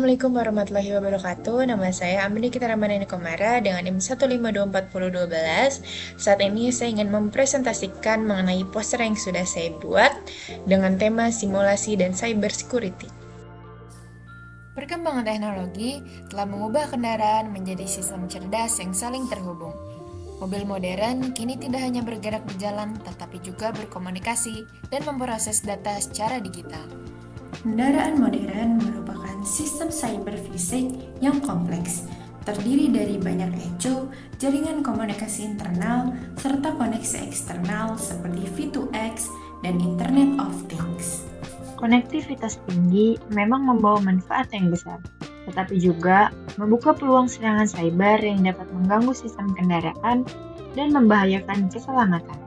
Assalamualaikum warahmatullahi wabarakatuh. Nama saya Amrita Ramadhani Komara dengan NIM 1524012. Saat ini saya ingin mempresentasikan mengenai poster yang sudah saya buat dengan tema simulasi dan cyber security. Perkembangan teknologi telah mengubah kendaraan menjadi sistem cerdas yang saling terhubung. Mobil modern kini tidak hanya bergerak di jalan, tetapi juga berkomunikasi dan memproses data secara digital. Kendaraan modern merupakan sistem cyber fisik yang kompleks, terdiri dari banyak ECO, jaringan komunikasi internal, serta koneksi eksternal seperti V2X dan Internet of Things. Konektivitas tinggi memang membawa manfaat yang besar, tetapi juga membuka peluang serangan cyber yang dapat mengganggu sistem kendaraan dan membahayakan keselamatan.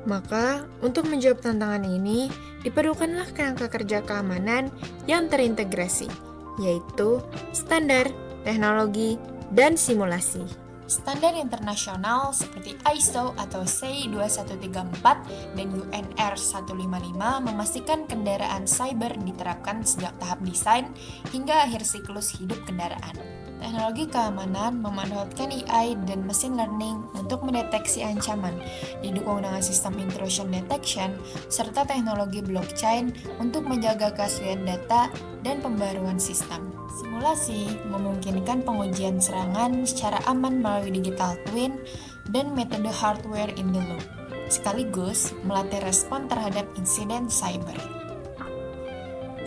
Maka, untuk menjawab tantangan ini, diperlukanlah kerangka kerja keamanan yang terintegrasi, yaitu standar, teknologi, dan simulasi. Standar internasional seperti ISO atau SAE 2134 dan UNR 155 memastikan kendaraan cyber diterapkan sejak tahap desain hingga akhir siklus hidup kendaraan. Teknologi keamanan memanfaatkan AI dan machine learning untuk mendeteksi ancaman, didukung dengan sistem intrusion detection, serta teknologi blockchain untuk menjaga keaslian data dan pembaruan sistem. Simulasi memungkinkan pengujian serangan secara aman melalui digital twin dan metode hardware in the loop, sekaligus melatih respon terhadap insiden cyber.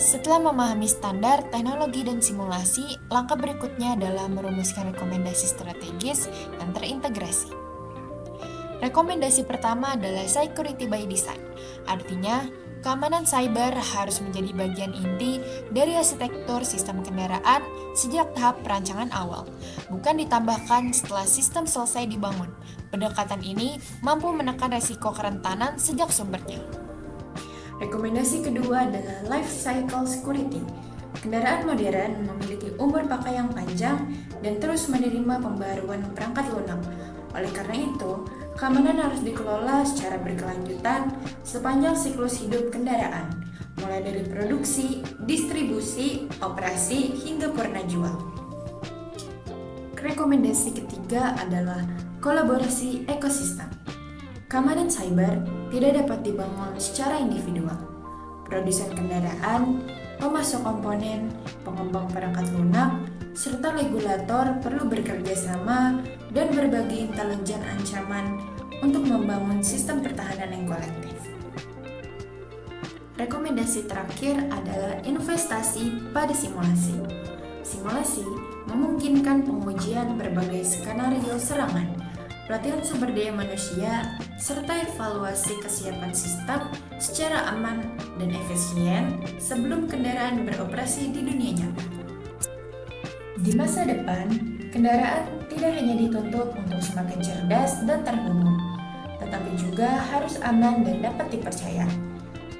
Setelah memahami standar, teknologi, dan simulasi, langkah berikutnya adalah merumuskan rekomendasi strategis yang terintegrasi. Rekomendasi pertama adalah security by design, artinya keamanan cyber harus menjadi bagian inti dari arsitektur sistem kendaraan sejak tahap perancangan awal, bukan ditambahkan setelah sistem selesai dibangun. Pendekatan ini mampu menekan resiko kerentanan sejak sumbernya. Rekomendasi kedua adalah life cycle security. Kendaraan modern memiliki umur pakai yang panjang dan terus menerima pembaruan perangkat lunak. Oleh karena itu, keamanan harus dikelola secara berkelanjutan sepanjang siklus hidup kendaraan, mulai dari produksi, distribusi, operasi, hingga purna jual. Rekomendasi ketiga adalah kolaborasi ekosistem. Keamanan cyber tidak dapat dibangun secara individual. Produsen kendaraan, pemasok komponen, pengembang perangkat lunak, serta regulator perlu bekerja sama dan berbagi intelijen ancaman untuk membangun sistem pertahanan yang kolektif. Rekomendasi terakhir adalah investasi pada simulasi. Simulasi memungkinkan pengujian berbagai skenario serangan, pelatihan sumber daya manusia, serta evaluasi kesiapan sistem secara aman dan efisien sebelum kendaraan beroperasi di dunia nyata. Di masa depan, kendaraan tidak hanya dituntut untuk semakin cerdas dan terhubung, tetapi juga harus aman dan dapat dipercaya.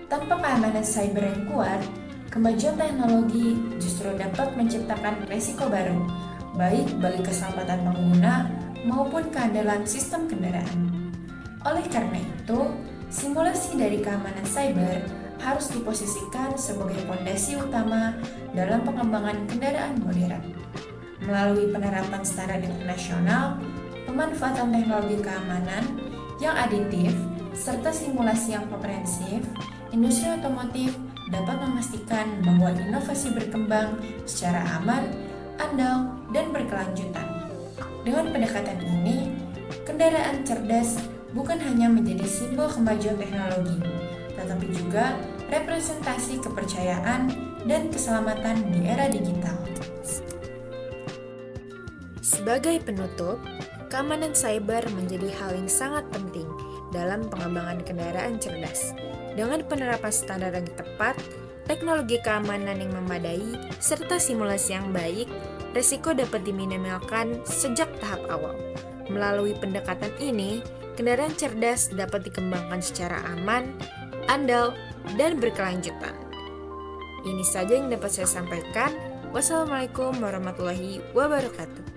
Tanpa keamanan cyber yang kuat, kemajuan teknologi justru dapat menciptakan risiko baru, baik bagi keselamatan pengguna maupun keandalan sistem kendaraan. Oleh karena itu, simulasi dari keamanan cyber harus diposisikan sebagai fondasi utama dalam pengembangan kendaraan modern. Melalui penerapan standar internasional, pemanfaatan teknologi keamanan yang aditif, serta simulasi yang komprehensif, industri otomotif dapat memastikan bahwa inovasi berkembang secara aman, andal, dan berkelanjutan. Dengan pendekatan ini, kendaraan cerdas bukan hanya menjadi simbol kemajuan teknologi, tetapi juga representasi kepercayaan dan keselamatan di era digital. Sebagai penutup, keamanan cyber menjadi hal yang sangat penting dalam pengembangan kendaraan cerdas. Dengan penerapan standar yang tepat, teknologi keamanan yang memadai, serta simulasi yang baik, resiko dapat diminimalkan sejak tahap awal. Melalui pendekatan ini, kendaraan cerdas dapat dikembangkan secara aman, andal, dan berkelanjutan. Ini saja yang dapat saya sampaikan. Wassalamualaikum warahmatullahi wabarakatuh.